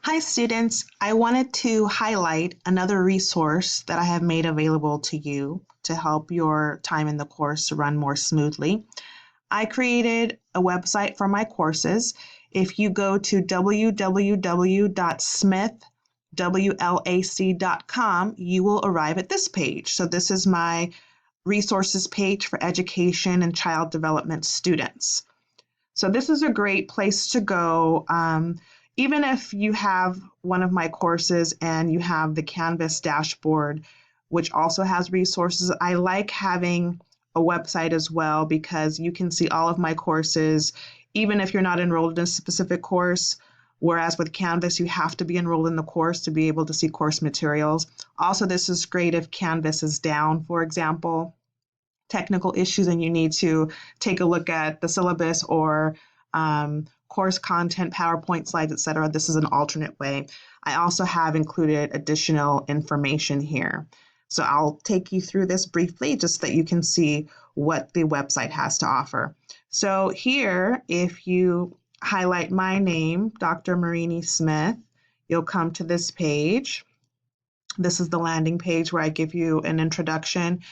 Hi students, I wanted to highlight another resource that I have made available to you to help your time in the course run more smoothly. I created a website for my courses. If you go to www.smithwlac.com, you will arrive at this page. So this is my resources page for education and child development students. So this is a great place to go. Even if you have one of my courses and you have the Canvas dashboard, which also has resources, I like having a website as well because you can see all of my courses, even if you're not enrolled in a specific course. Whereas with Canvas, you have to be enrolled in the course to be able to see course materials. Also, this is great if Canvas is down, for example, technical issues and you need to take a look at the syllabus or course content, PowerPoint slides, etc. This is an alternate way. I also have included additional information here. So I'll take you through this briefly just so that you can see what the website has to offer. So here, if you highlight my name, Dr. Marini Smith, you'll come to this page. This is the landing page where I give you an introduction.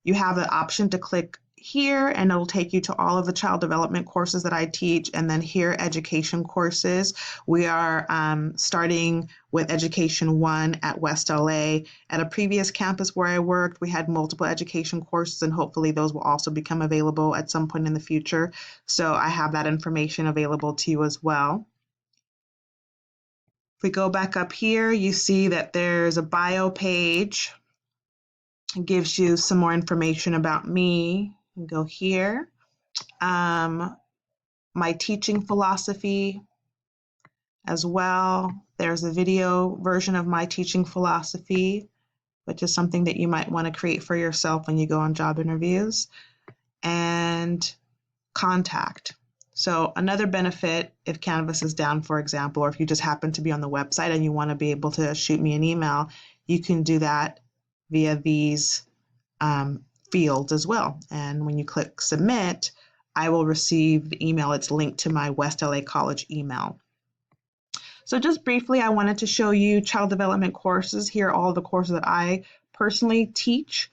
You have the option to click here and it'll take you to all of the child development courses that I teach, and then here education courses. We are starting with Education 1 at West LA. At a previous campus where I worked, we had multiple education courses and hopefully those will also become available at some point in the future. So I have that information available to you as well. If we go back up here, you see that there's a bio page. It gives you some more information about me. You go here. My teaching philosophy as well. There's a video version of my teaching philosophy, which is something that you might want to create for yourself when you go on job interviews. And contact. So another benefit, if Canvas is down, for example, or if you just happen to be on the website and you want to be able to shoot me an email, you can do that via these fields as well. And when you click submit, I will receive the email. It's linked to my West LA College email. So just briefly, I wanted to show you child development courses. Here are all the courses that I personally teach.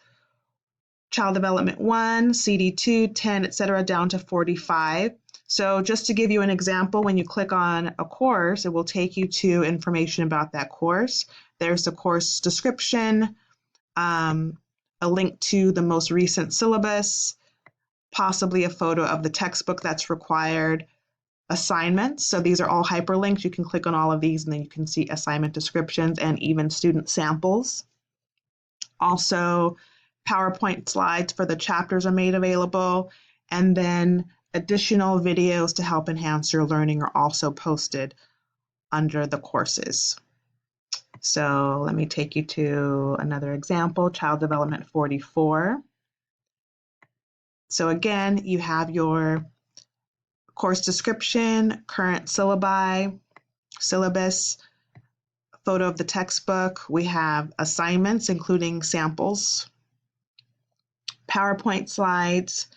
Child Development 1, CD2, 10, etc., down to 45. So just to give you an example, when you click on a course, it will take you to information about that course. There's the course description, a link to the most recent syllabus, possibly a photo of the textbook that's required, assignments. So these are all hyperlinks. You can click on all of these and then you can see assignment descriptions and even student samples. Also, PowerPoint slides for the chapters are made available, and then additional videos to help enhance your learning are also posted under the courses. So let me take you to another example, Child Development 44. So again, you have your course description, current syllabi, syllabus, photo of the textbook. We have assignments, including samples, PowerPoint slides,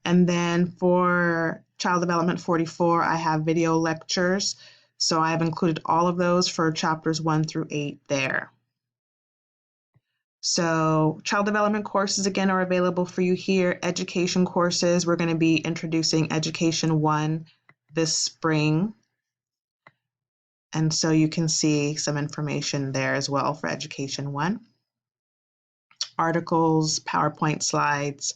and then for Child Development 44, I have video lectures. So I've included all of those for chapters 1 through 8 there. So child development courses, again, are available for you here. Education courses, we're going to be introducing Education 1 this spring. And so you can see some information there as well for Education 1. Articles, PowerPoint slides,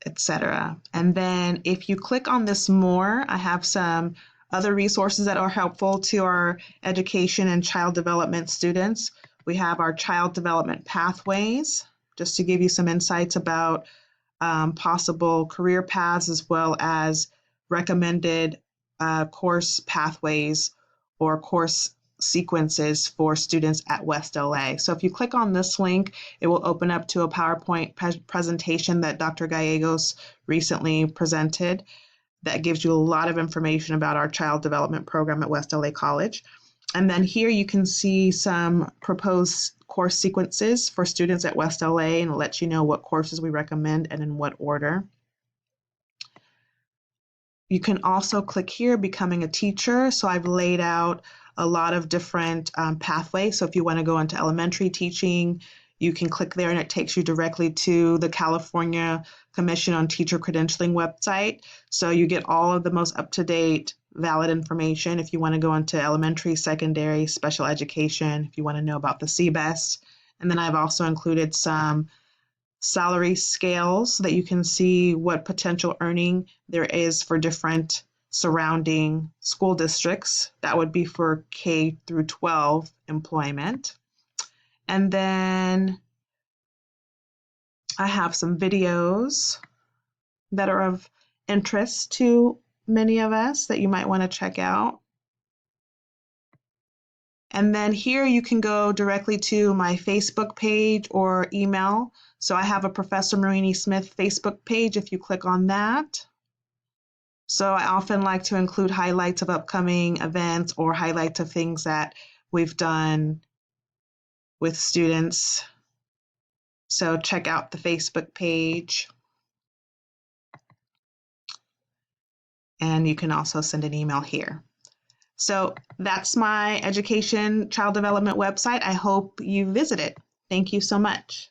etc. And then if you click on this more, I have some other resources that are helpful to our education and child development students. We have our child development pathways, just to give you some insights about possible career paths as well as recommended course pathways or course sequences for students at West LA. So if you click on this link, it will open up to a PowerPoint presentation that Dr. Gallegos recently presented that gives you a lot of information about our child development program at West LA College. And then here you can see some proposed course sequences for students at West LA, and it lets you know what courses we recommend and in what order. You can also click here, Becoming a Teacher. So I've laid out a lot of different pathways. So if you want to go into elementary teaching, you can click there and it takes you directly to the California Commission on Teacher Credentialing website. So you get all of the most up-to-date, valid information if you want to go into elementary, secondary, special education, if you want to know about the CBEST. And then I've also included some salary scales so that you can see what potential earning there is for different surrounding school districts. That would be for K through 12 employment. And then I have some videos that are of interest to many of us that you might want to check out. And then here you can go directly to my Facebook page or email. So I have a Professor Marini Smith Facebook page if you click on that. So I often like to include highlights of upcoming events or highlights of things that we've done with students. So check out the Facebook page. And you can also send an email here. So that's my education child development website. I hope you visit it. Thank you so much.